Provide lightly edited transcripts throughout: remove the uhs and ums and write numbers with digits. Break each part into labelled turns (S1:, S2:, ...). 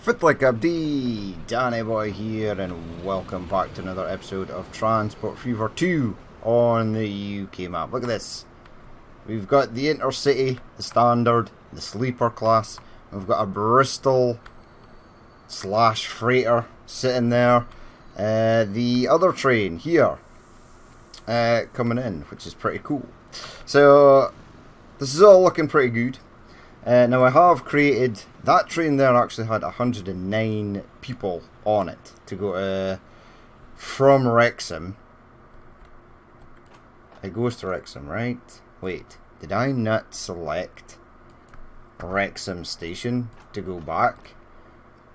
S1: Fitlick Abdi, Danny Boy here, and welcome back to another episode of Transport Fever 2 on the UK map. Look at this. We've got the Intercity, the Standard, the Sleeper class. We've got a Bristol slash freighter sitting there. The other train here coming in, which is pretty cool. So this is all looking pretty good. Now I have created, that train there actually had 109 people on it to go from Wrexham. It goes to Wrexham, right? Wait, did I not select Wrexham station to go back?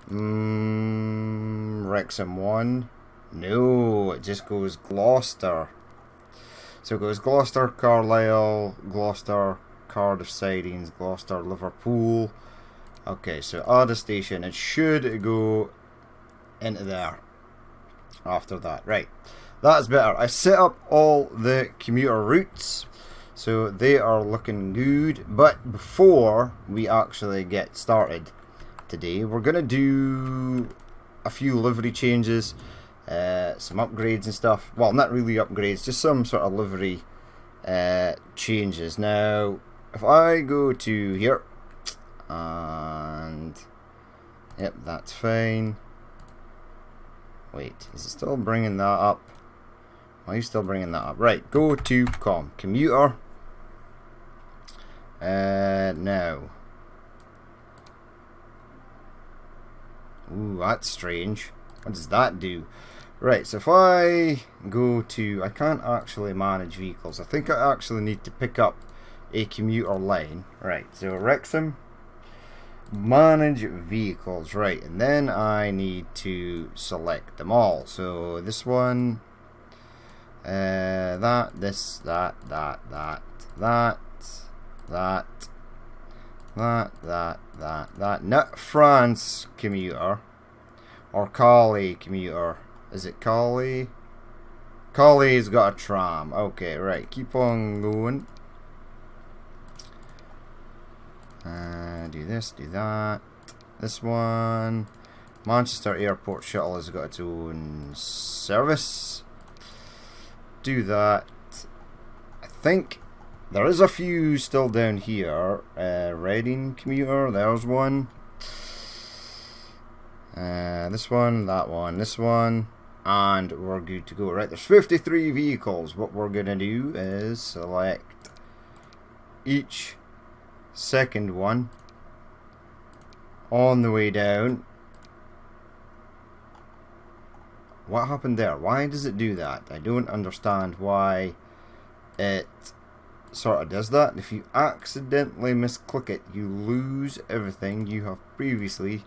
S1: Wrexham 1? No, it just goes Gloucester. So it goes Gloucester, Carlisle, Gloucester, Cardiff Sidings, Gloucester, Liverpool. Okay, so add a station. It should go into there after that. Right, that's better. I set up all the commuter routes, so they are looking good. But before we actually get started today, we're going to do a few livery changes, some upgrades and stuff. Well, not really upgrades, just some sort of livery changes. Now, if I go to here, and yep, that's fine. Wait, is it still bringing that up? Why are you still bringing that up? Right, go to commuter. Now. Ooh, that's strange. What does that do? Right, so if I go to, I can't actually manage vehicles. I think I actually need to pick up a commuter line. Right, so Wrexham, manage vehicles. Right, and then I need to select them all. So this one, that, this, that, not France commuter or Calais commuter. Is it Calais? Calais got a tram. Okay, right, keep on going. Do this, do that. This one, Manchester Airport Shuttle has got its own service. Do that. I think there is a few still down here. Reading commuter, there's one. This one, that one, this one. And we're good to go. Right, there's 53 vehicles. What we're going to do is select each second one on the way down. What happened there? Why does it do that? I don't understand why it sort of does that. If you accidentally misclick it, you lose everything you have previously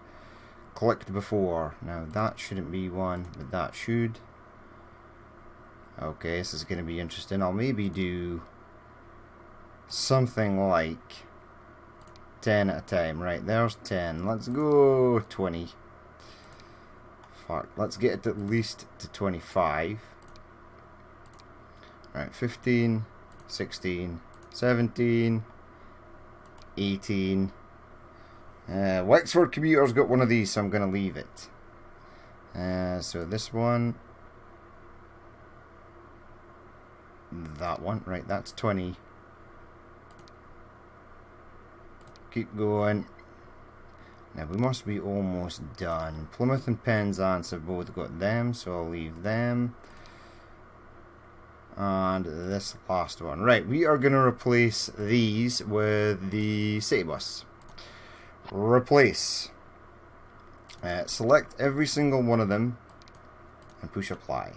S1: clicked before. Now that shouldn't be one, but that should. Okay, this is going to be interesting. I'll maybe do something like 10 at a time. Right, there's 10. Let's go 20. Fuck, let's get it at least to 25. Right, 15, 16, 17, 18. Wexford commuter's got one of these, so I'm going to leave it. So this one, that one, right, that's 20. Keep going. Now we must be almost done. Plymouth and Penzance have both got them, so I'll leave them. And this last one. Right, we are going to replace these with the City Bus. Replace. Select every single one of them and push apply.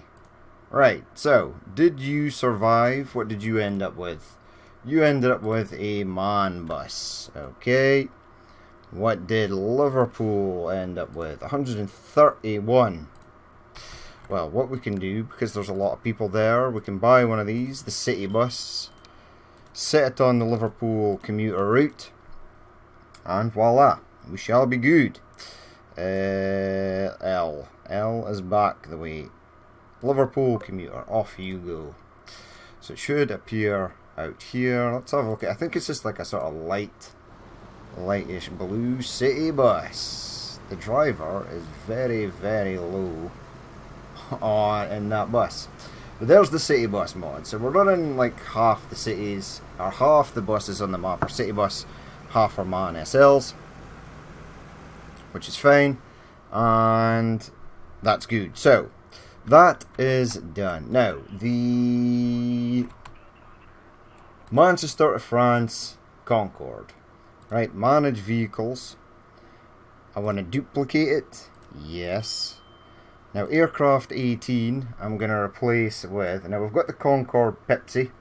S1: Right, so did you survive? What did you end up with? You ended up with a MAN bus. Okay. What did Liverpool end up with? 131. Well, what we can do, because there's a lot of people there, we can buy one of these, the City Bus, set it on the Liverpool commuter route, and voila, we shall be good. L is back the way. Liverpool commuter, off you go. So it should appear out here. Let's have a look. I think it's just like a sort of lightish blue City Bus. the driver is very, very low on in that bus. But there's the city bus mod. So we're running like half the cities, or half the buses on the map are city bus, half are MAN SLs, which is fine, and that's good. So that is done. Now the Manchester to France Concorde, right? Manage vehicles. I want to duplicate it. Yes. Now aircraft 18 I'm going to replace with, now we've got the Concorde Pepsi.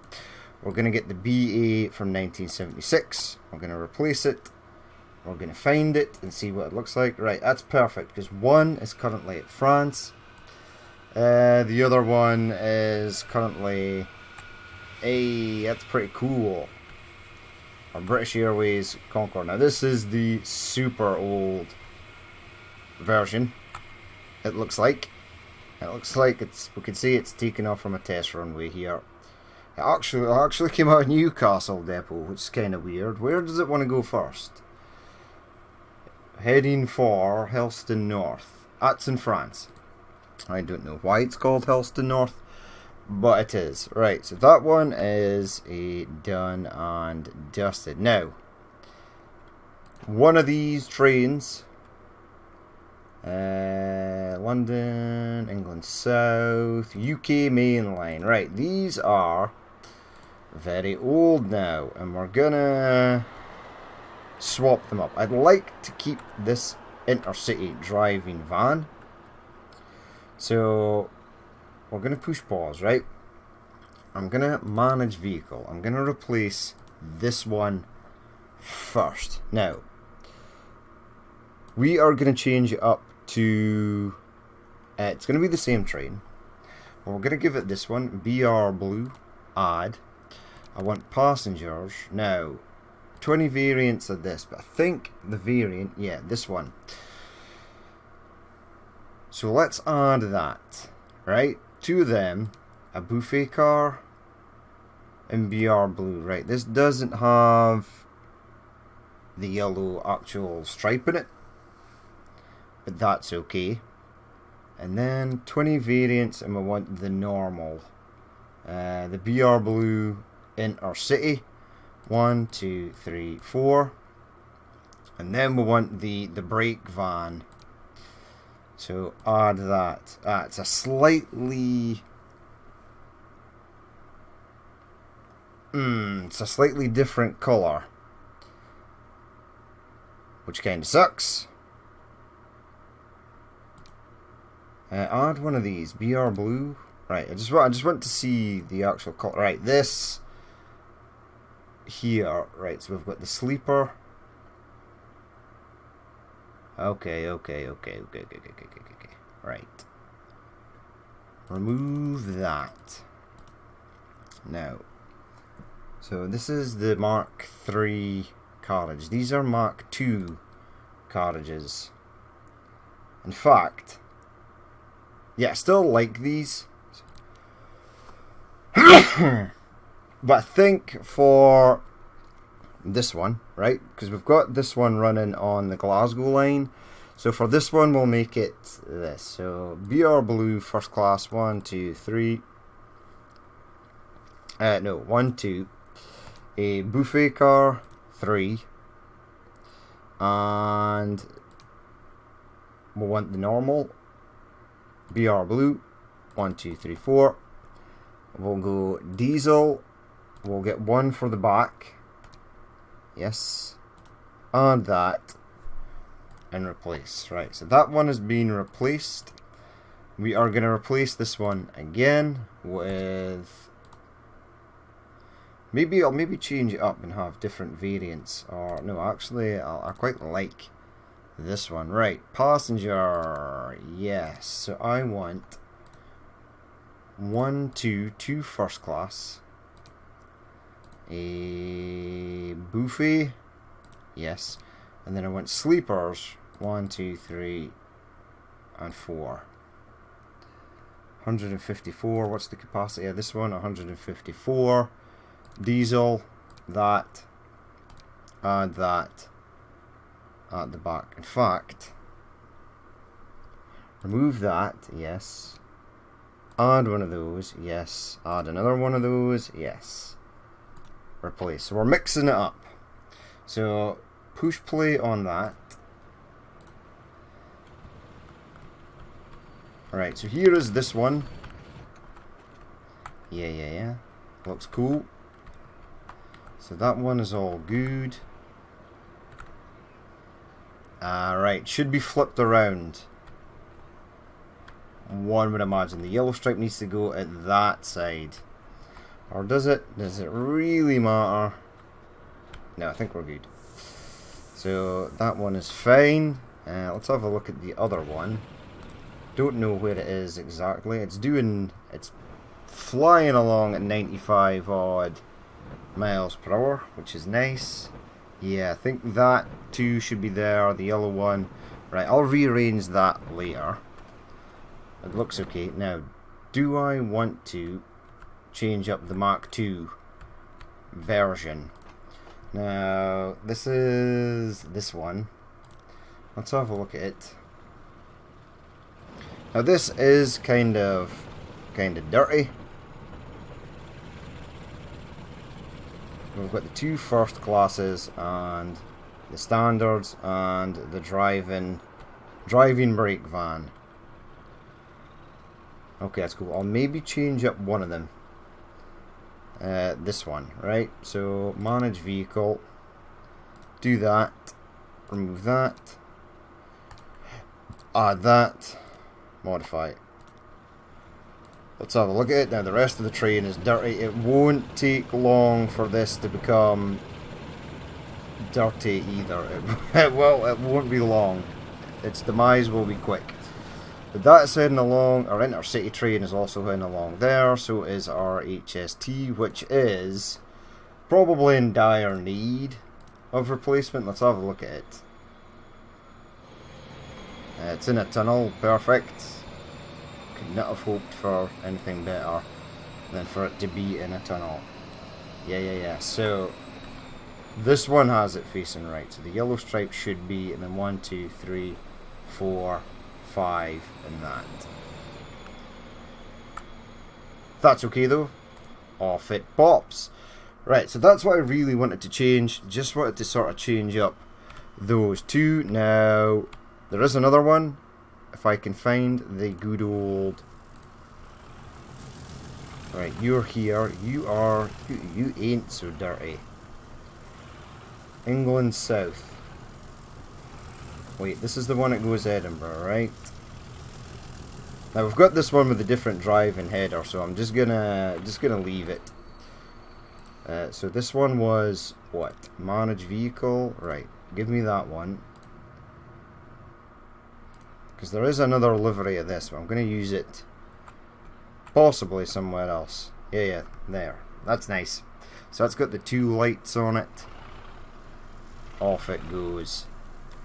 S1: We're going to get the BA from 1976. We're going to replace it. We're going to find it and see what it looks like. Right, that's perfect because one is currently at France. The other one is currently that's pretty cool. Our British Airways Concorde. Now this is the super old version. It looks like it's, we can see it's taken off from a test runway here. It actually came out of Newcastle depot, which is kind of weird. Where does it want to go first? Heading for Helston North. That's in France. I don't know why it's called Helston North, but it is. Right, so that one is done and dusted. Now, one of these trains, London, England South, UK Main Line. Right, these are very old now, and we're gonna swap them up. I'd like to keep this intercity driving van, so we're gonna push pause. Right, I'm gonna manage vehicle. I'm gonna replace this one first. Now we are gonna change it up to it's gonna be the same train. We're gonna give it this one, BR Blue, add. I want passengers. Now 20 variants of this, but I think the variant, yeah, this one. So let's add that, right? Two of them, a buffet car and BR Blue. Right, this doesn't have the yellow actual stripe in it, but that's okay. And then 20 variants, and we want the normal, the BR Blue Intercity, 1, 2, 3, 4, and then we want the brake van. So add that. It's a slightly different color, which kind of sucks. Add one of these, BR Blue. Right, I just want to see the actual color. Right, this here. Right, so we've got the sleeper. Okay. Right. Remove that. Now, so this is the Mark III carriage. These are Mark II carriages. In fact, yeah, I still like these. But I think for this one, right, because we've got this one running on the Glasgow line, so for this one we'll make it this. So BR Blue first class, 1, 2, 3. No, 1, 2. A buffet car, 3. And we'll want the normal BR Blue, 1, 2, 3, 4. We'll go diesel. We'll get 1 for the back. Yes. And that. And replace. Right, so that one has been replaced. We are going to replace this one again with... I'll change it up and have different variants. Or, no, actually, I quite like this one. Right, passenger. Yes, so I want 1, 2 first class. A buffet, yes, and then I want sleepers, 1, 2, 3, and 4. 154. What's the capacity of this one? 154. Diesel, that, and that at the back. In fact, Remove that, yes. Add one of those, yes. Add another one of those, yes. Replace. So we're mixing it up. So push play on that. Alright, so here is this one. Yeah. Looks cool. So that one is all good. Right, should be flipped around. One would imagine the yellow stripe needs to go at that side. Or does it? Does it really matter? No, I think we're good. So that one is fine. Let's have a look at the other one. Don't know where it is exactly. It's flying along at 95 odd miles per hour, which is nice. Yeah, I think that too should be there, the yellow one. Right, I'll rearrange that later. It looks okay. Now, do I want to change up the Mark II version? Now, this is this one. Let's have a look at it. Now, this is kind of dirty. We've got the two first classes and the standards and the driving brake van. Okay, that's cool. I'll maybe change up one of them. This one, right? So manage vehicle. Do that. Remove that. Add that. Modify it. Let's have a look at it. Now the rest of the train is dirty. It won't take long for this to become dirty either. It won't be long. Its demise will be quick. But that's heading along. Our intercity train is also heading along there. So is our HST, which is probably in dire need of replacement. Let's have a look at it. It's in a tunnel. Perfect. Could not have hoped for anything better than for it to be in a tunnel. Yeah. So this one has it facing right. So the yellow stripe should be, and then 1, 2, 3, 4, 5, and that. That's okay though. Off it pops. Right, so that's what I really wanted to change. Just wanted to sort of change up those two. Now, there is another one. If I can find the good old... Right, you're here. You ain't so dirty. England South. Wait, this is the one that goes Edinburgh, right? Now we've got this one with a different driving header, so I'm just gonna leave it. So this one was what? Manage vehicle, right? Give me that one. Because there is another livery of this, but I'm going to use it possibly somewhere else. Yeah, there. That's nice. So that's got the two lights on it. Off it goes.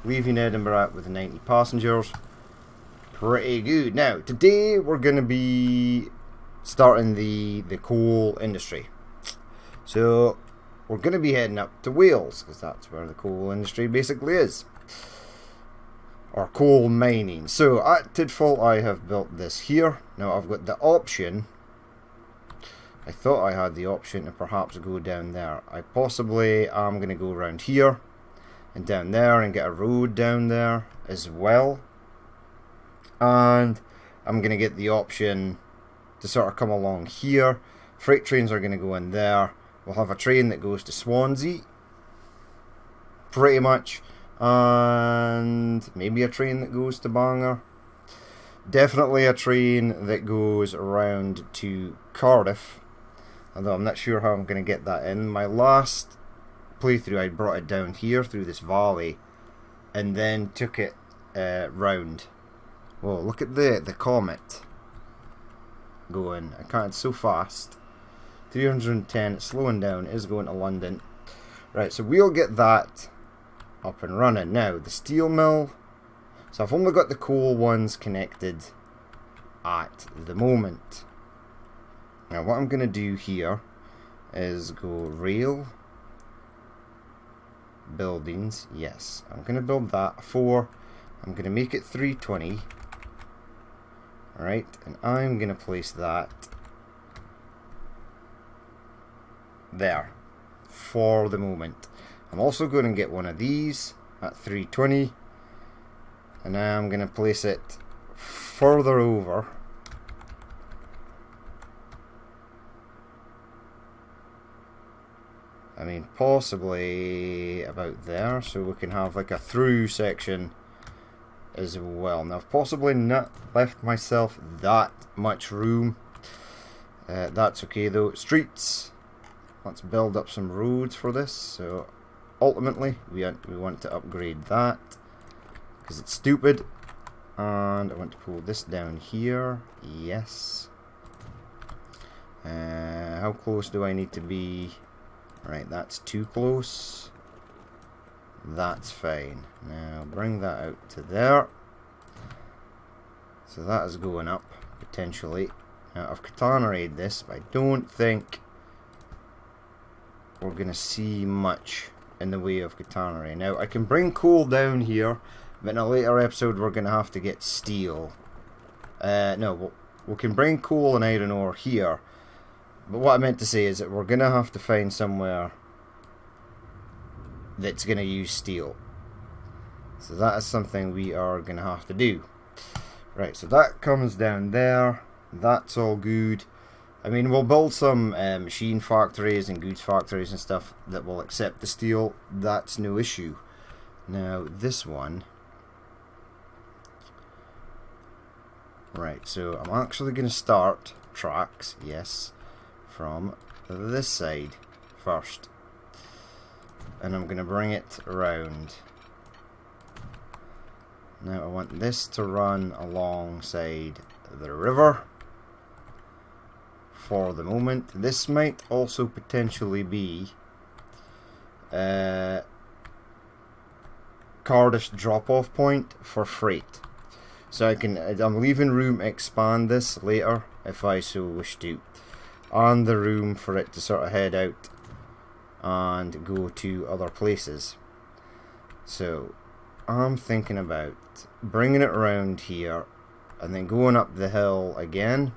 S1: Leaving Edinburgh with 90 passengers. Pretty good. Now, today we're going to be starting the coal industry. So, we're going to be heading up to Wales, because that's where the coal industry basically is. Or coal mining. So at Tidfall I have built this here. Now I've got the option. I thought I had the option to perhaps go down there. I possibly am going to go around here and down there and get a road down there as well. And I'm going to get the option to sort of come along here. Freight trains are going to go in there. We'll have a train that goes to Swansea. Pretty much. And maybe a train that goes to Bangor. Definitely a train that goes around to Cardiff, although I'm not sure how I'm going to get that in. My last playthrough I brought it down here through this valley and then took it round. Whoa, look at the comet going. I can't, it's so fast. 310, it's slowing down, it is going to London. Right, so we'll get that up and running. Now, the steel mill. So I've only got the coal ones connected at the moment. Now what I'm going to do here is go rail, buildings, yes. I'm going to build that 4. I'm going to make it 320. Right, and I'm going to place that there for the moment. I'm also going to get one of these at 320, and now I'm going to place it further over. I mean, possibly about there, so we can have like a through section as well. Now, I've possibly not left myself that much room. That's okay though. Streets. Let's build up some roads for this. So, ultimately, we want to upgrade that because it's stupid. And I want to pull this down here. Yes. How close do I need to be? Right, that's too close. That's fine. Now bring that out to there. So that is going up, potentially. Now I've Katana'd this, but I don't think we're going to see much in the way of Katana. Now I can bring coal down here, but in a later episode we're going to have to get steel. No, we can bring coal and iron ore here. But what I meant to say is that we're going to have to find somewhere that's going to use steel. So that is something we are going to have to do. Right, so that comes down there. That's all good. I mean, we'll build some machine factories and goods factories and stuff that will accept the steel. That's no issue. Now, this one. Right, so I'm actually going to start tracks, yes, from this side first. And I'm going to bring it around. Now I want this to run alongside the river for the moment. This might also potentially be Cardiff's drop-off point for freight. So I'm leaving room to expand this later if I so wish to, and the room for it to sort of head out and go to other places. So I'm thinking about bringing it around here and then going up the hill again,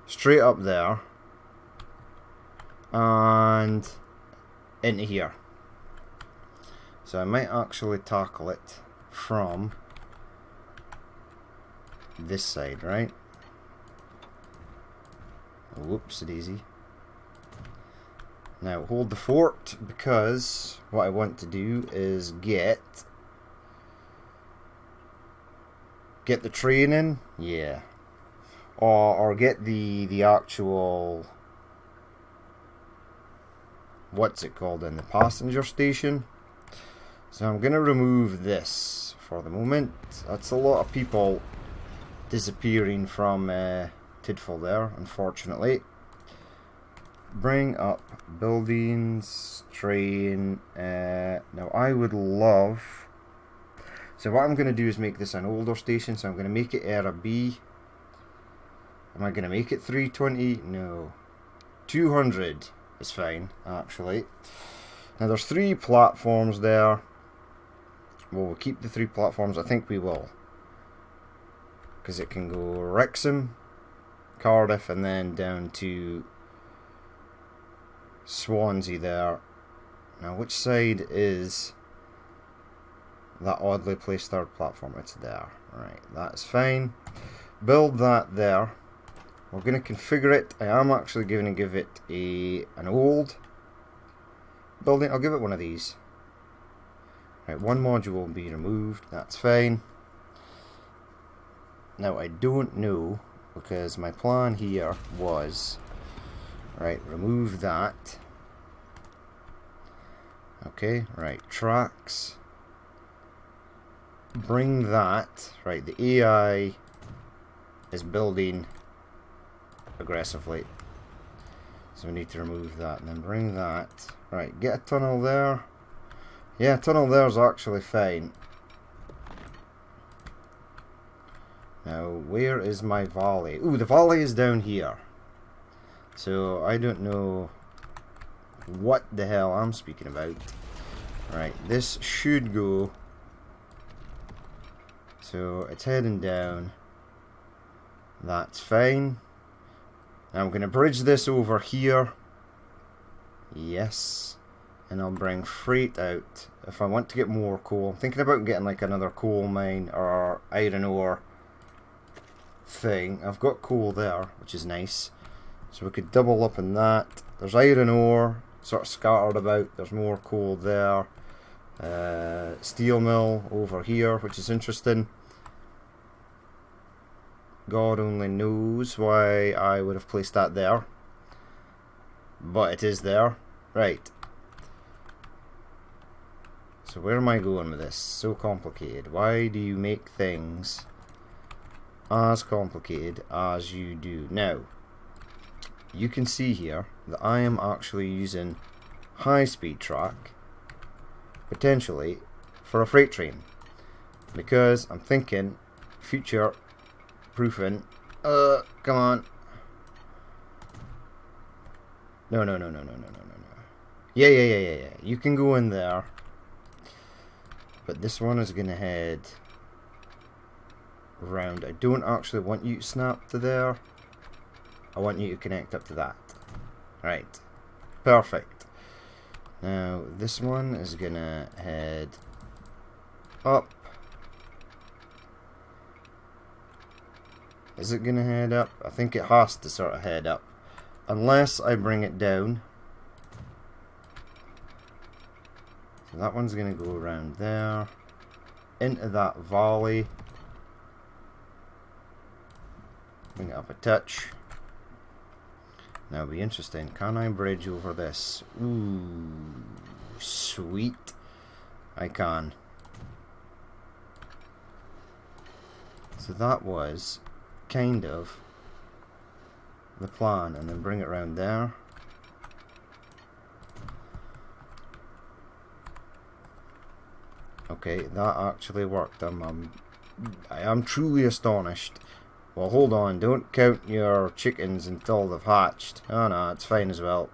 S1: straight up there and into here. So I might actually tackle it from this side, right? Whoops, daisy. Now hold the fort, because what I want to do is get the train in, yeah, or get the actual, what's it called, in the passenger station. So I'm gonna remove this for the moment. That's a lot of people disappearing from Tidfall there, unfortunately. Bring up buildings, train. Now I would love. So what I'm going to do is make this an older station. So I'm going to make it Era B. Am I going to make it 320? No. 200 is fine, actually. Now there's 3 platforms there. Well, we'll keep the 3 platforms. I think we will, because it can go Wrexham, Cardiff, and then down to Swansea there. Now which side is that oddly placed 3rd platform? It's there. Right, that's fine. Build that there. We're going to configure it. I am actually going to give it an old building. I'll give it one of these. Right, 1 module will be removed. That's fine. Now I don't know, because my plan here was, right, remove that. Okay, right, tracks. Bring that. Right, the AI is building aggressively, so we need to remove that, and then bring that. Right, get a tunnel there. Yeah, tunnel there is actually fine. Now, where is my valley? Ooh, the valley is down here. So, I don't know what the hell I'm speaking about. Right, this should go So it's heading down. That's fine. Now I'm going to bridge this over here. Yes. And I'll bring freight out if I want to get more coal. I'm thinking about getting like another coal mine or iron ore thing. I've got coal there, which is nice. So we could double up on that. There's iron ore sort of scattered about. There's more coal there. Steel mill over here, which is interesting. God only knows why I would have placed that there. But it is there. Right. So where am I going with this? So complicated. Why do you make things as complicated as you do? Now, you can see here that I am actually using high-speed track, potentially, for a freight train. Because I'm thinking future proofing. Come on. No. Yeah. You can go in there. But this one is going to head round. I don't actually want you to snap to there. I want you to connect up to that. Right. Perfect. Now, this one is going to head up. Is it going to head up? I think it has to sort of head up. Unless I bring it down. So that one's going to go around there. Into that valley. Bring it up a touch. Now it'll be interesting. Can I bridge over this? Ooh, sweet. I can. So that was kind of the plan, and then bring it around there. Okay, that actually worked. I am truly astonished. Well, hold on, don't count your chickens until they've hatched. Oh no, it's fine as well.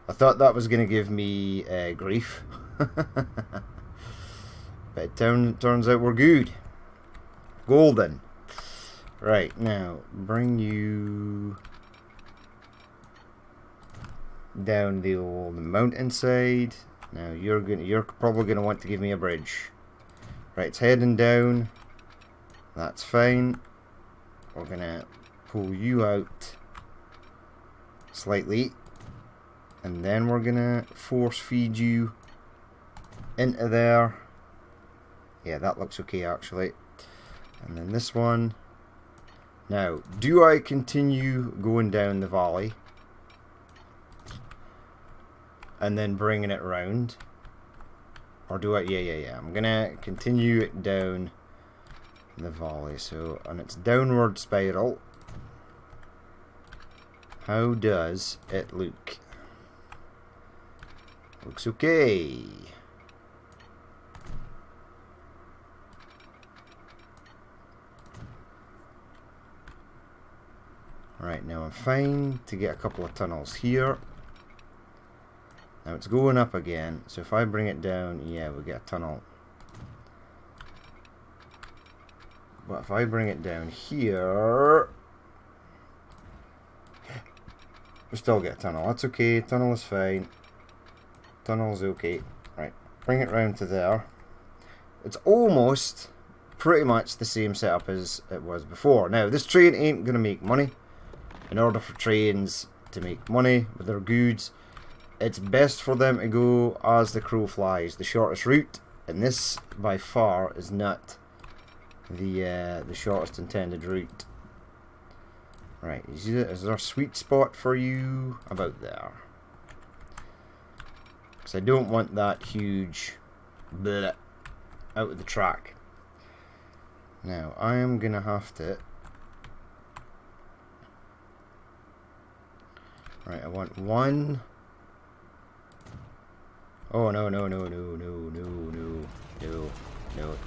S1: I thought that was going to give me grief. But it turns out we're good. Golden. Right, now, bring you down the old mountainside. Now, you're probably going to want to give me a bridge. Right, it's heading down. That's fine. We're going to pull you out slightly. And then we're going to force feed you into there. Yeah, that looks okay actually. And then this one. Now, do I continue going down the valley? And then bringing it round? Or do I? Yeah. I'm going to continue it down the valley. So, on its downward spiral, how does it look? Looks okay. Right, now I'm fine to get a couple of tunnels here. Now it's going up again, so if I bring it down, yeah, we get a tunnel. But if I bring it down here, we still get a tunnel. That's okay, tunnel is fine. Tunnel is okay. Right, bring it round to there. It's almost pretty much the same setup as it was before. Now, this train ain't going to make money. In order for trains to make money with their goods, it's best for them to go as the crow flies, the shortest route, and this by far is not the shortest intended route. Right, is there a sweet spot for you? About there. Because I don't want that huge bleh out of the track. Now, I am going to have to... Right, I want one. Oh, no.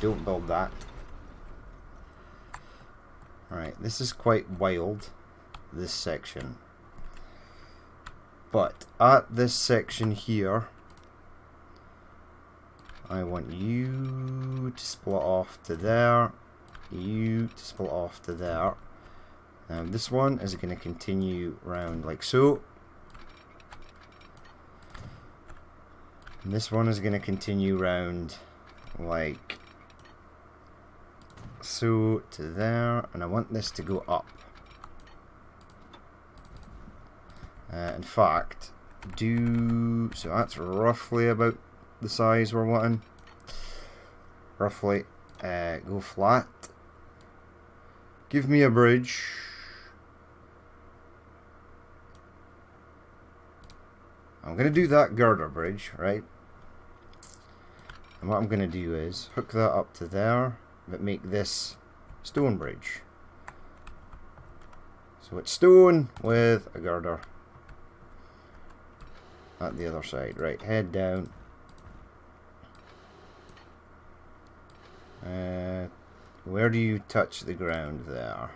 S1: Don't build that. Right, this is quite wild, this section. But at this section here, I want you you to split off to there, you to split off to there. Now this one is going to continue round like so. And this one is going to continue round like so to there, and I want this to go up. In fact, so that's roughly about the size we're wanting. Roughly. Go flat. Give me a bridge. I'm going to do that girder bridge, right? And what I'm going to do is hook that up to there, but make this stone bridge. So it's stone with a girder at the other side. Right, head down. Where do you touch the ground there?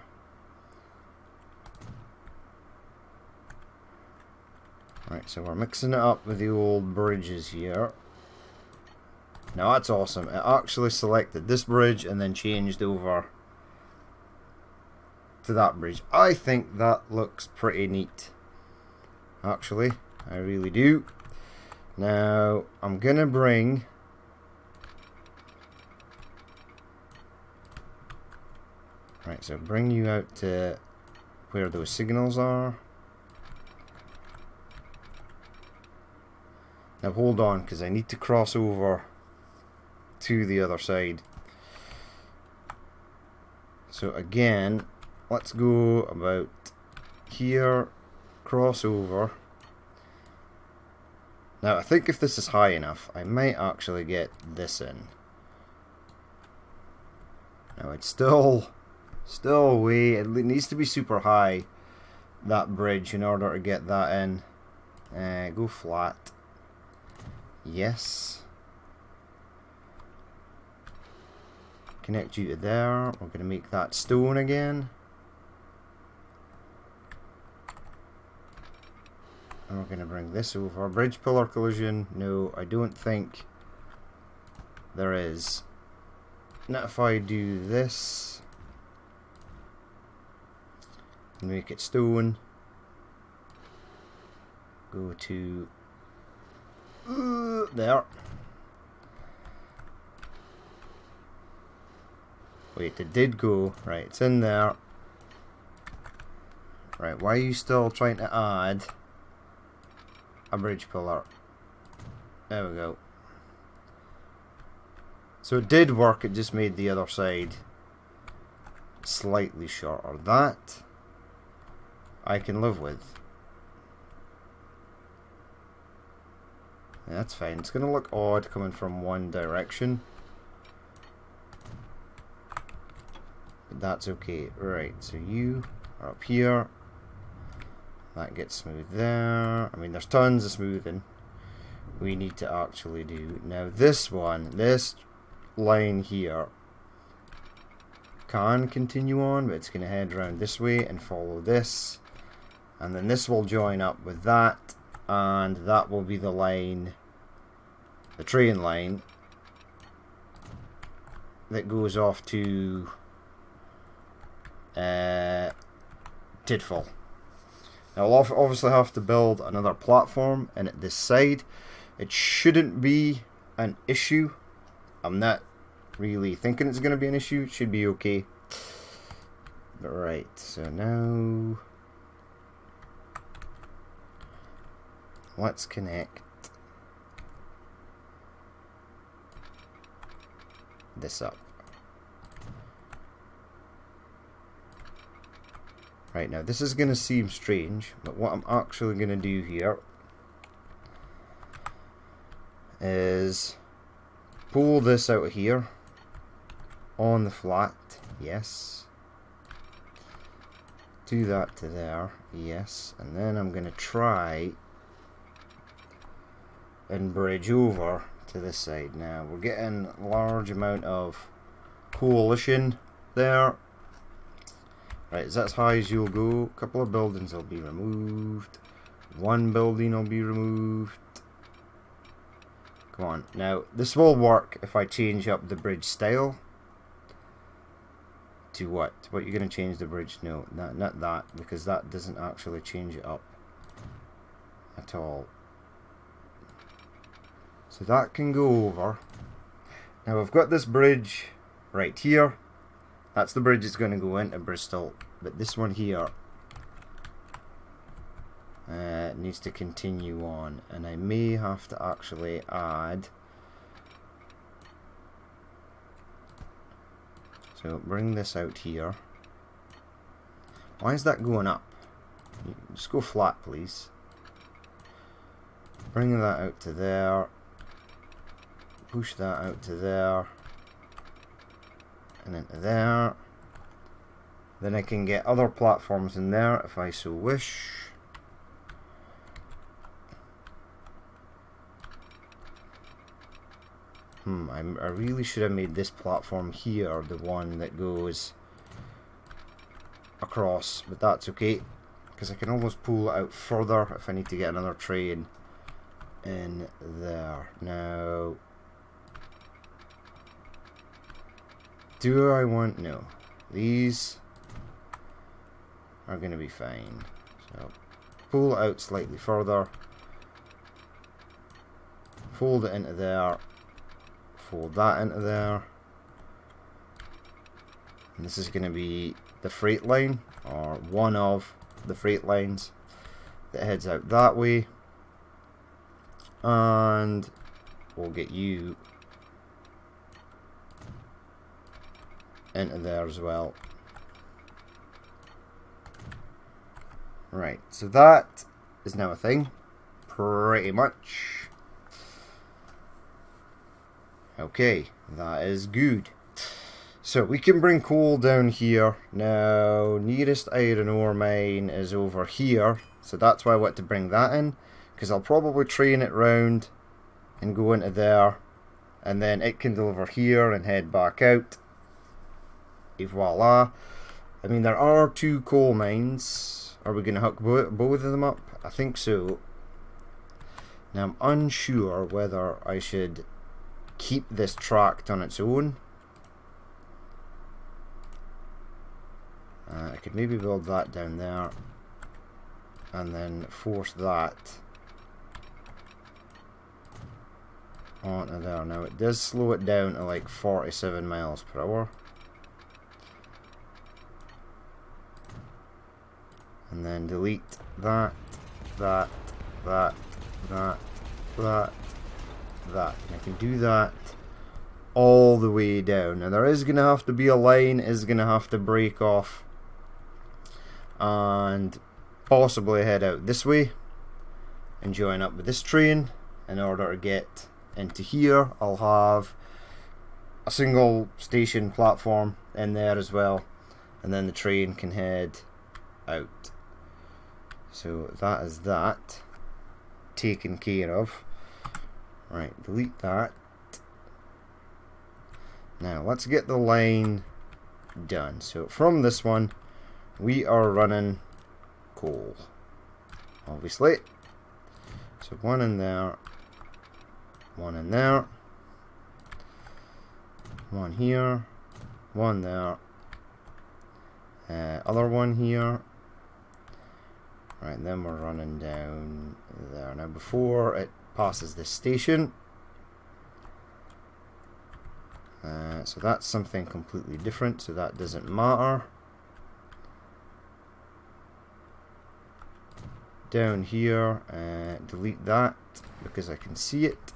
S1: Right, so we're mixing it up with the old bridges here. Now that's awesome. It actually selected this bridge and then changed over to that bridge. I think that looks pretty neat. Actually, I really do. Now, I'm going to bring... Right, so bring you out to where those signals are. Now hold on, because I need to cross over to the other side. So again, let's go about here, cross over. Now I think if this is high enough, I might actually get this in. Now it's still way, it needs to be super high, that bridge, in order to get that in. Go flat. Yes. Connect you to there. We're going to make that stone again. And we're going to bring this over. Bridge pillar collision. No, I don't think there is. Now if I do this, make it stone. Go to there. Wait, it did go. Right, it's in there. Right, why are you still trying to add a bridge pillar? There we go. So it did work, it just made the other side slightly shorter. That I can live with. Yeah, that's fine. It's going to look odd coming from one direction, but that's okay. Right, so you are up here. That gets smooth there. I mean, there's tons of smoothing we need to actually do. Now this one, this line here can continue on, but it's going to head around this way and follow this, and then this will join up with that, and that will be the line, the train line that goes off to Tidfall. Now I'll obviously have to build another platform in at this side. It shouldn't be an issue. I'm not really thinking it's going to be an issue. It should be okay. Right, so now let's connect this up. Right, now this is going to seem strange, but what I'm actually going to do here is pull this out of here on the flat, yes. Do that to there, yes. And then I'm going to try and bridge over to this side. Now we're getting a large amount of coalition there. Right, is that as high as you'll go? A couple of buildings will be removed. One building will be removed. A Come on. Now, this will work if I change up the bridge style. To what? What you're going to change the bridge? No, not that, because that doesn't actually change it up at all. So that can go over. Now I've got this bridge right here. That's the bridge that's going to go into Bristol. But this one here needs to continue on. And I may have to actually add... So bring this out here. Why is that going up? Just go flat, please. Bring that out to there. Push that out to there. And into there. Then I can get other platforms in there if I so wish. I really should have made this platform here the one that goes across, but that's okay, because I can almost pull it out further if I need to get another train in there. Now, do I want... no. These are going to be fine. So, pull it out slightly further. Fold it into there. Fold that into there. And this is going to be the freight line, or one of the freight lines that heads out that way. And we'll get you into there as well. Right, so that is now a thing, pretty much. Okay, that is good. So we can bring coal down here. Now, nearest iron ore mine is over here, so that's why I want to bring that in, because I'll probably train it round and go into there, and then it can deliver here and head back out. Et voila. I mean, there are 2 coal mines. Are we going to hook both of them up? I think so. Now, I'm unsure whether I should keep this tracked on its own. I could maybe build that down there and then force that onto there. Now it does slow it down to like 47 miles per hour. And then delete that, that, that, that, that, that. And I can do that all the way down. Now there is going to have to be a line, is going to have to break off and possibly head out this way and join up with this train. In order to get into here, I'll have a single station platform in there as well, and then the train can head out. So that is that taken care of. Right, delete that. Now let's get the line done. So from this one we are running coal, obviously. So one in there, one in there, one here, one there, other one here. Right, then we're running down there. Now before it passes this station, so that's something completely different, so that doesn't matter. Down here, delete that because I can see it.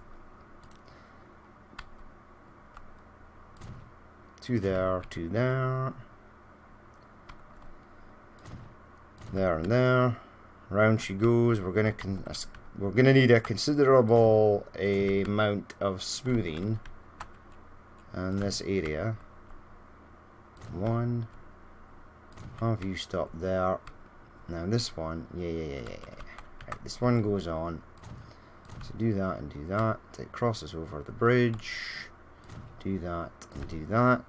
S1: To there, to there, there and there. Round she goes. We're gonna need a considerable amount of smoothing in this area. One. Have you stop there? Now this one, yeah. Right, this one goes on. So do that and do that. It crosses over the bridge. Do that and do that.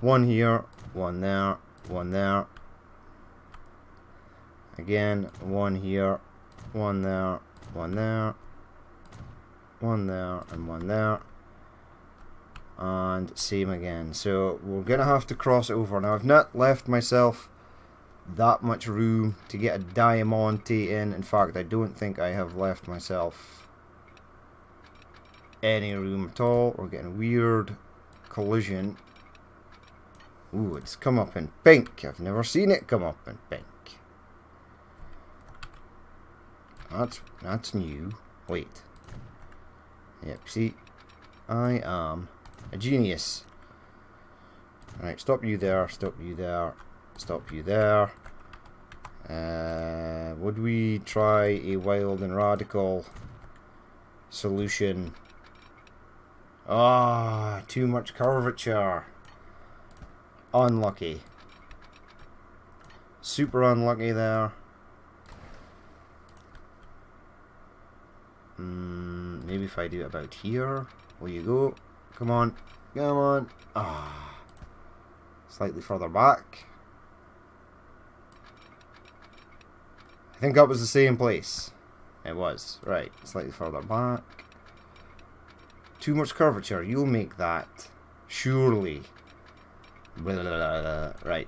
S1: One here, one there, one there. Again, one here, one there, one there. one there, and one there. And same again. So we're going to have to cross over. Now, I've not left myself that much room to get a Diamante in. In fact, I don't think I have left myself any room at all. We're getting weird collision. Ooh, it's come up in pink. I've never seen it come up in pink. That's new. Wait. Yep, see? I am a genius. Right, stop you there, stop you there, stop you there. Would we try a wild and radical solution? Ah, too much curvature. Unlucky. Super unlucky there. Maybe if I do it about here. Where you go? Come on. Come on. Ah. Slightly further back. I think that was the same place. It was. Right. Slightly further back. Too much curvature. You'll make that. Surely. Blah, blah, blah, blah. Right.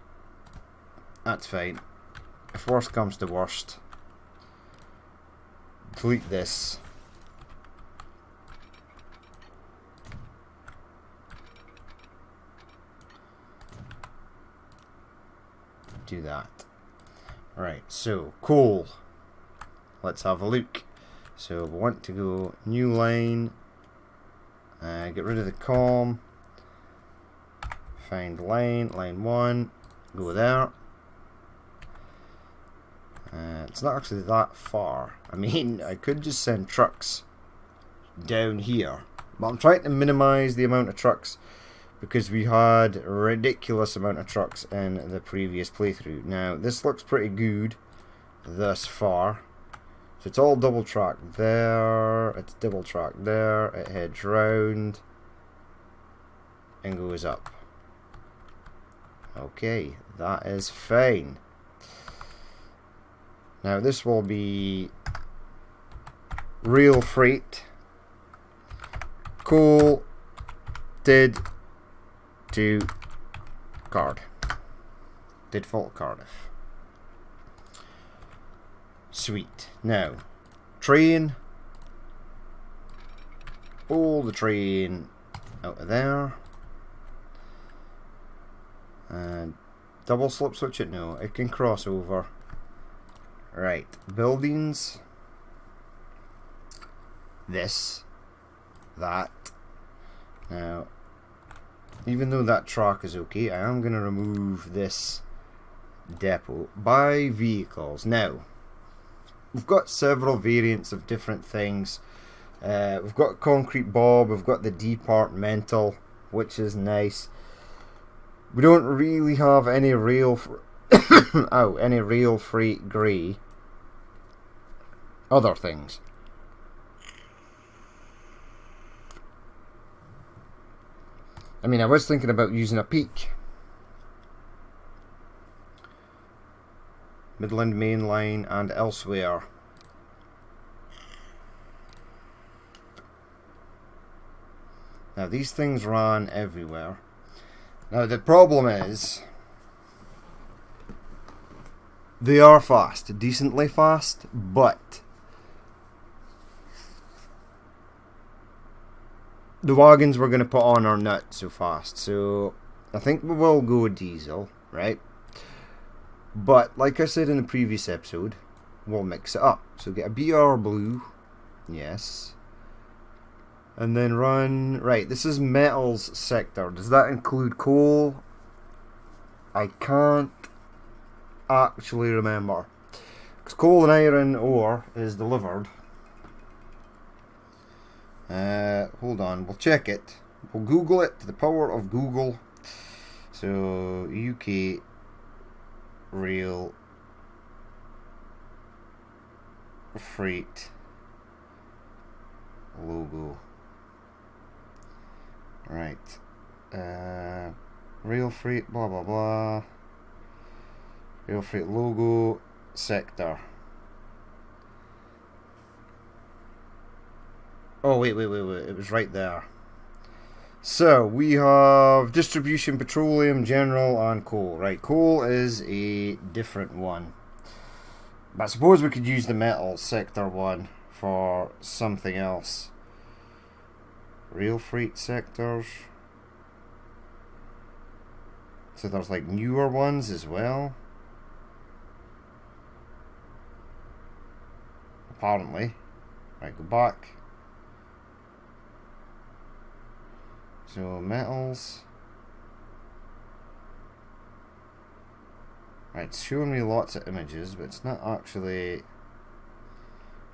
S1: That's fine. If worst comes to worst. Delete this. Do that. Right, so coal. Let's have a look. So we want to go new line. Get rid of the com. Find line, line 1. Go there. It's not actually that far. I mean, I could just send trucks down here. But I'm trying to minimize the amount of trucks because we had a ridiculous amount of trucks in the previous playthrough. Now, this looks pretty good thus far. So it's all double track there, it's double track there, it heads round and goes up. Okay, that is fine. Now this will be real freight. Coal did to card. Default Cardiff. Sweet. Now, train. Pull the train out of there. And double slip switch it? No, it can cross over. Right, buildings. This. That. Now, even though that track is okay, I am going to remove this depot. Buy vehicles. Now, we've got several variants of different things. We've got Concrete Bob, we've got the Departmental, which is nice. We don't really have any real any real freight grey. Other things. I mean, I was thinking about using a peak. Midland Main Line and elsewhere. Now, these things ran everywhere. Now, the problem is they are fast, decently fast, but the wagons we're going to put on are not so fast. So I think we will go diesel, right? But like I said in the previous episode, we'll mix it up. So get a BR Blue, yes. And then run, right, this is metals sector. Does that include coal? I can't actually remember. Because coal and iron ore is delivered. Hold on, we'll check it. We'll Google it to the power of Google. So, UK Rail Freight logo. Right. Rail Freight, blah blah blah. Rail Freight logo, sector. Oh, wait. It was right there. So, we have distribution, petroleum, general, and coal. Right, coal is a different one. But I suppose we could use the metal sector one for something else. Rail freight sectors. So there's like newer ones as well. Apparently. Right, go back. So metals. Right, it's showing me lots of images, but it's not actually...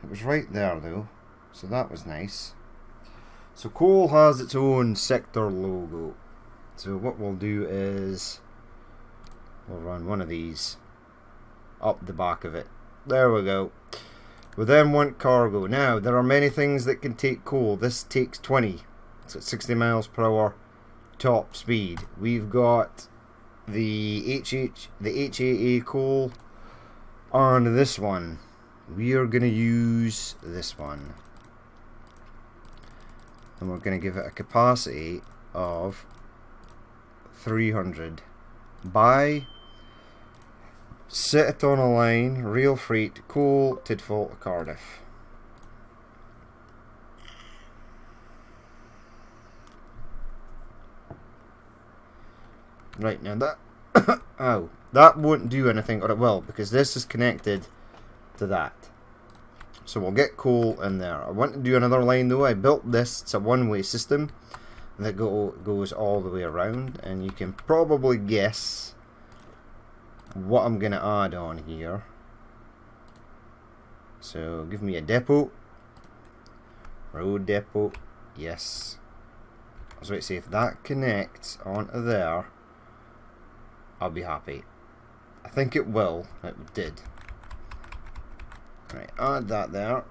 S1: It was right there though, so that was nice. So coal has its own sector logo. So what we'll do is we'll run one of these up the back of it. There we go. We then want cargo. Now there are many things that can take coal. This takes 20. It's at 60 miles per hour top speed. We've got the HAA coal on this one. We are going to use this one. And we're going to give it a capacity of 300. Buy, set it on a line, rail freight, coal, Tidfall, Cardiff. Right, now that oh, that won't do anything, or it will, because this is connected to that. So we'll get coal in there. I want to do another line though. I built this, it's a one-way system that goes all the way around, and you can probably guess what I'm going to add on here. So give me a depot, road depot, yes. I was about to say, if that connects onto there, I'll be happy. I think it will. It did. Right, add that there.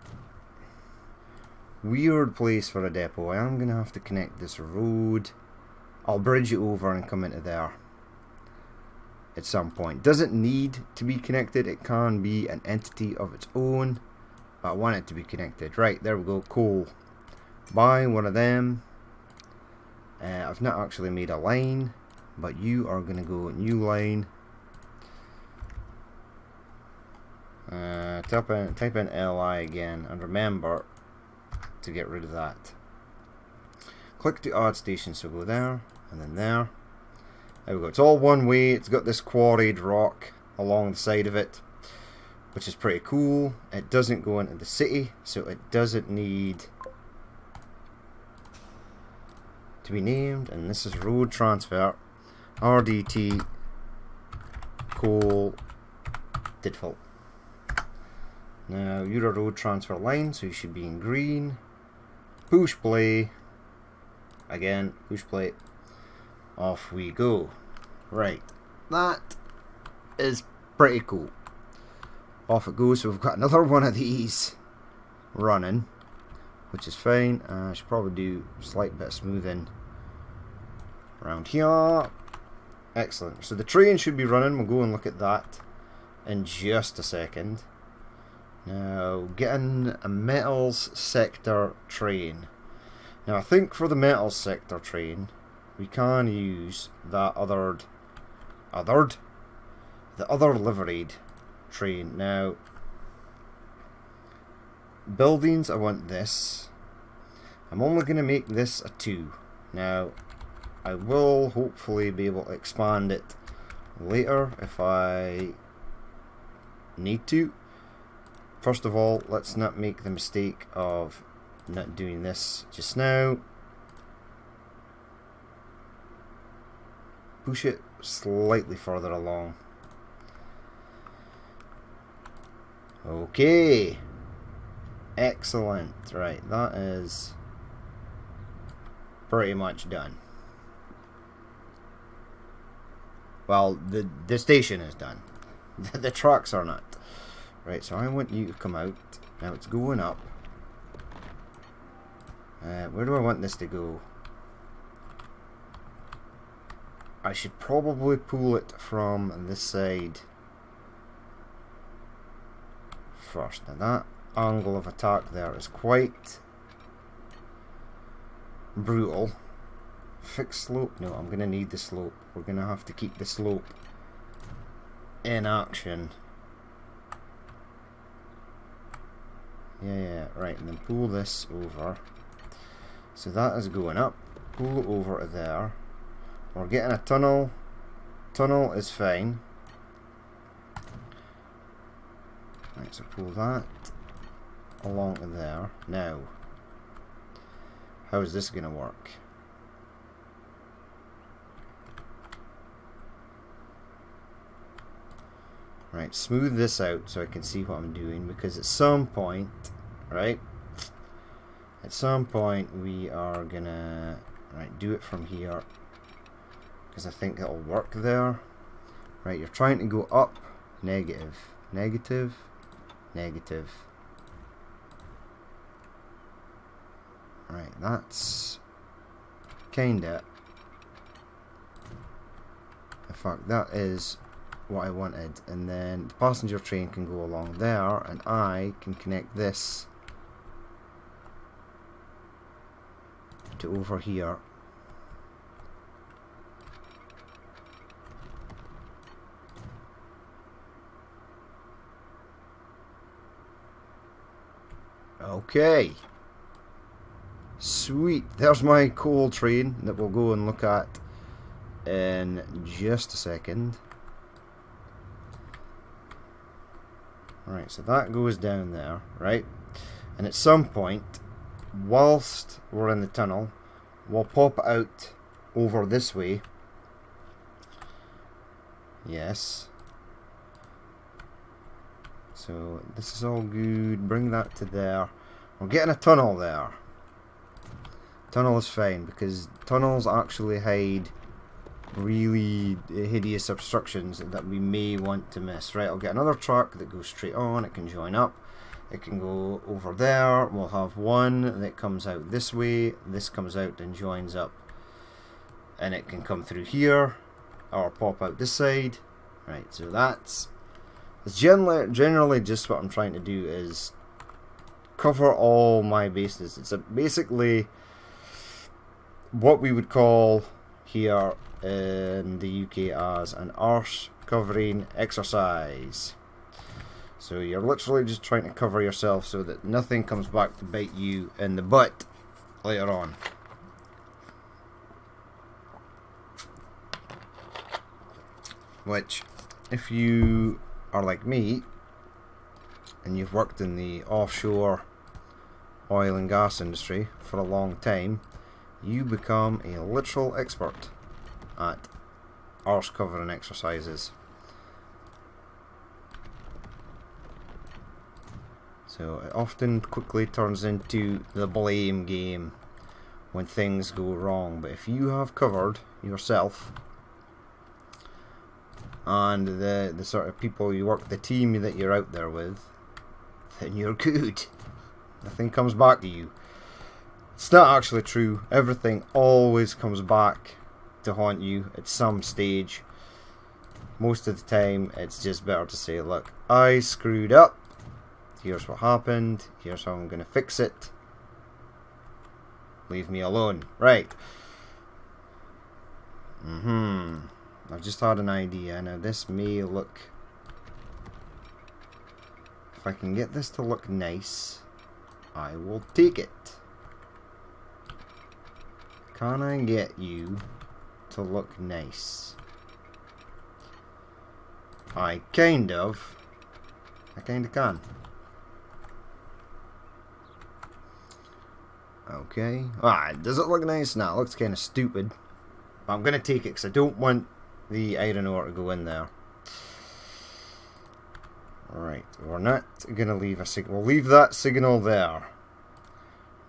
S1: Weird place for a depot. I am going to have to connect this road. I'll bridge it over and come into there at some point. Doesn't need to be connected. It can be an entity of its own. But I want it to be connected. Right, there we go. Coal. Buy one of them. I've not actually made a line, but you are going to go new line. Type in LI again, and remember to get rid of that. Click to add station, so go there and then there. There we go. It's all one way. It's got this quarried rock along the side of it, which is pretty cool. It doesn't go into the city, so it doesn't need to be named. And this is road transfer. RDT coal Tidfall. Now you're a road transfer line, so you should be in green. Push play. Again, push play. Off we go. Right, that is pretty cool. Off it goes. So we've got another one of these running, which is fine. I should probably do a slight bit of smoothing around here. Excellent. So the train should be running. We'll go and look at that in just a second. Now, getting a metals sector train. Now, I think for the metals sector train, we can use that the other liveried train. Now, buildings, I want this. I'm only going to make this a 2. Now, I will hopefully be able to expand it later if I need to. First of all, let's not make the mistake of not doing this just now. Push it slightly further along. Okay. Excellent. Right, that is pretty much done. Well, the station is done. The tracks are not. Right, so I want you to come out. Now it's going up. Where do I want this to go? I should probably pull it from this side first. Now that angle of attack there is quite brutal. Fix slope? No, I'm going to need the slope. We're going to have to keep the slope in action. Yeah, right, and then pull this over. So that is going up. Pull it over to there. We're getting a tunnel. Tunnel is fine. Right, so pull that along to there. Now, how is this going to work? Right, smooth this out so I can see what I'm doing, because at some point, right, at some point we are gonna, right, do it from here, because I think it'll work there. Right, you're trying to go up, negative, negative, negative. Right, that's kinda, in fact that is what I wanted. And then the passenger train can go along there, and I can connect this to over here. Okay, sweet, there's my coal train that we'll go and look at in just a second. Right, so that goes down there, right? And at some point, whilst we're in the tunnel, we'll pop out over this way. Yes. So this is all good. Bring that to there. We're getting a tunnel there. Tunnel is fine, because tunnels actually hide really hideous obstructions that we may want to miss. Right, I'll get another track that goes straight on. It can join up. It can go over there. We'll have one that comes out this way. This comes out and joins up. And it can come through here, or pop out this side. Right, so that's generally just what I'm trying to do, is cover all my bases. It's basically what we would call here in the UK as an arse covering exercise. So you're literally just trying to cover yourself so that nothing comes back to bite you in the butt later on. Which, if you are like me and you've worked in the offshore oil and gas industry for a long time, you become a literal expert at arse covering exercises. So it often quickly turns into the blame game when things go wrong. But if you have covered yourself and the sort of people you work, the team that you're out there with, then you're good. Nothing comes back to you. It's not actually true. Everything always comes back to haunt you at some stage. Most of the time it's just better to say, look, I screwed up. Here's what happened. Here's how I'm going to fix it. Leave me alone. Right. I've just had an idea. Now this may look... If I can get this to look nice, I will take it. Can I get you to look nice? I kind of can. Okay. Does it look nice? Nah, it looks kind of stupid. But I'm going to take it because I don't want the iron ore to go in there. Alright, we're not going to leave a signal. We'll leave that signal there.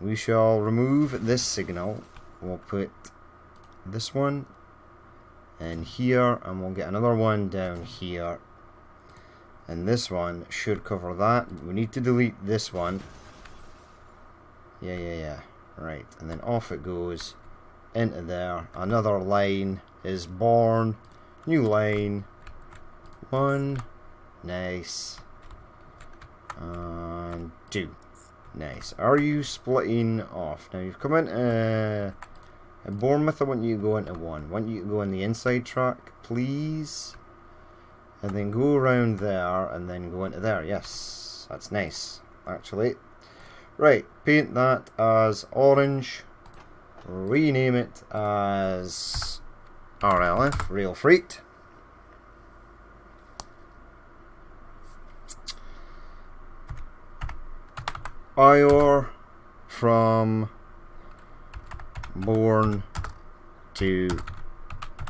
S1: We shall remove this signal. We'll put this one in here, and we'll get another one down here. And this one should cover that. We need to delete this one. Yeah. Right, and then off it goes into there. Another line is born. New line. One. Nice. And two. Nice. Are you splitting off? Now you've come into Bournemouth. I want you to go into one. I want you to go on the inside track, please. And then go around there and then go into there. Yes, that's nice, actually. Right, paint that as orange. Rename it as RLF, Rail Freight. IOR from Bourne to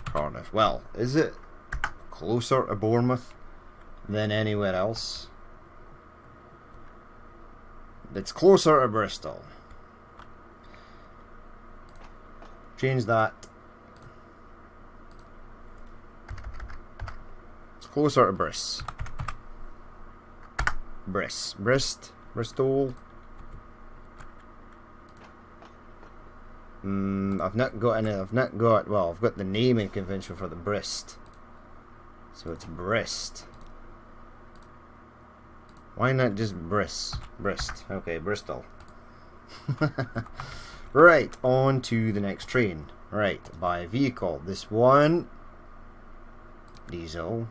S1: Cardiff. Well, is it closer to Bournemouth than anywhere else? It's closer to Bristol. Change that. It's closer to Bristol. I've not got any. Well, I've got the naming convention for the Brist. So it's Brist. Why not just Brist? Okay, Bristol. Right, on to the next train. Right, by vehicle. This one, diesel,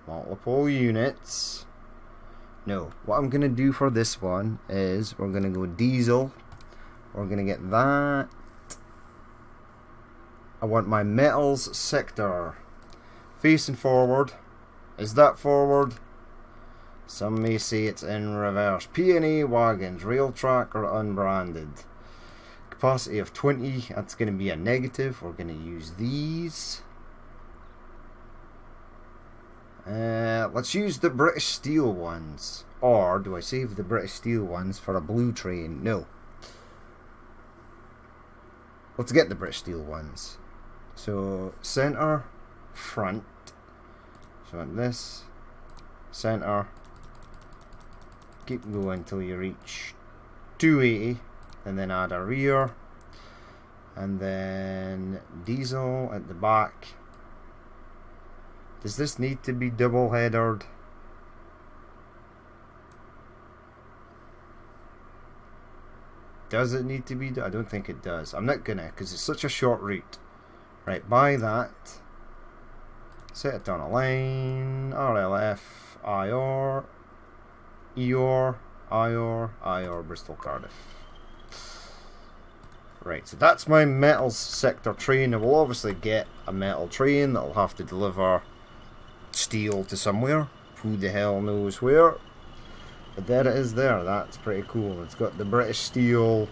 S1: multiple units. No, what I'm going to do for this one is we're going to go diesel. We're going to get that. I want my metals sector facing forward. Is that forward? Some may say it's in reverse. P&A wagons, rail track or unbranded. Capacity of 20. That's going to be a negative. We're going to use these. Let's use the British Steel ones. Or do I save the British Steel ones for a blue train? No. Let's get the British Steel ones. So center, front. So like this, center. Keep going until you reach 280, and then add a rear, and then diesel at the back. Does this need to be double headered? Does it need to be? I don't think it does. I'm not gonna, because it's such a short route. Right, buy that. Set it down a line. RLF, IOR, EOR, IOR, Bristol, Cardiff. Right, so that's my metals sector train. I will obviously get a metal train that will have to deliver steel to somewhere. Who the hell knows where? But there it is there. That's pretty cool. It's got the British Steel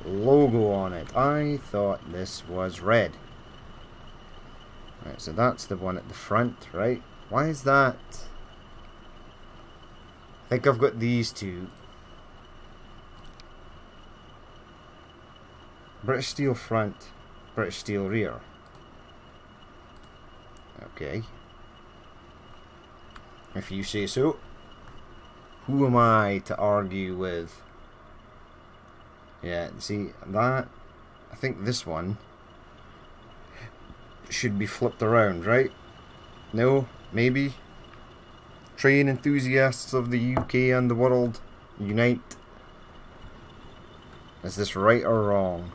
S1: logo on it. I thought this was red. Right, so that's the one at the front, right? Why is that? I think I've got these two. British Steel front, British Steel rear. Okay. If you say so. Who am I to argue with? Yeah, see, that, I think this one should be flipped around, right? No? Maybe? Train enthusiasts of the UK and the world, unite. Is this right or wrong?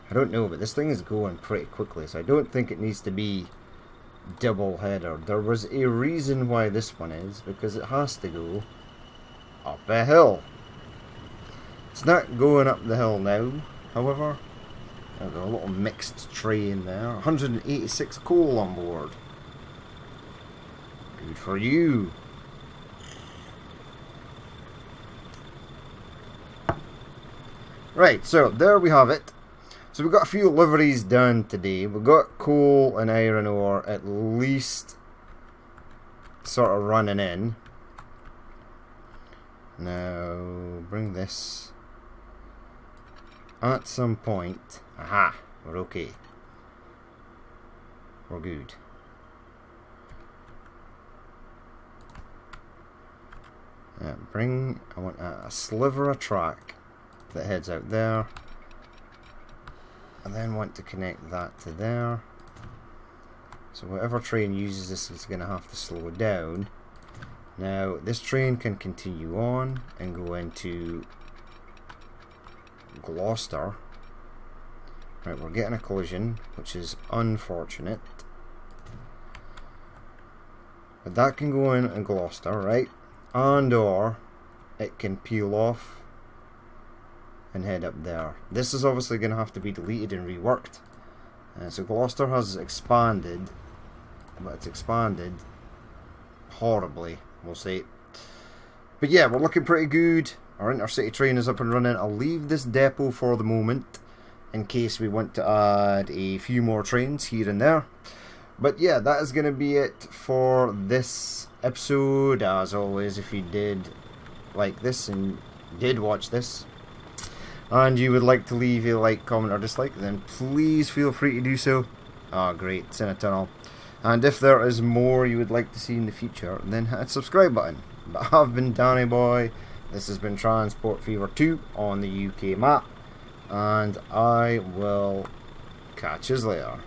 S1: I don't know, but this thing is going pretty quickly, so I don't think it needs to be double header. There was a reason why this one is, because it has to go up a hill. It's not going up the hill now, however. There's a little mixed train there. 186 coal on board. Good for you. Right, so there we have it. So we've got a few liveries done today. We've got coal and iron ore at least sort of running in. Now, bring this. At some point, aha, we're okay. We're good. I want a sliver of track that heads out there. I then want to connect that to there. So whatever train uses this is going to have to slow down. Now, this train can continue on and go into Gloucester. Right, we're getting a collision, which is unfortunate. But that can go in Gloucester, right? And or it can peel off and head up there. This is obviously going to have to be deleted and reworked. So Gloucester has expanded, but it's expanded horribly, we'll say. But yeah, we're looking pretty good. Our intercity train is up and running. I'll leave this depot for the moment in case we want to add a few more trains here and there. But yeah, that is going to be it for this episode. As always, if you did like this and did watch this, and you would like to leave a like, comment or dislike, then please feel free to do so. Ah, great, Senate Tunnel. And if there is more you would like to see in the future, then hit the subscribe button. But I've been Danny Boy. This has been Transport Fever 2 on the UK map. And I will catch you later.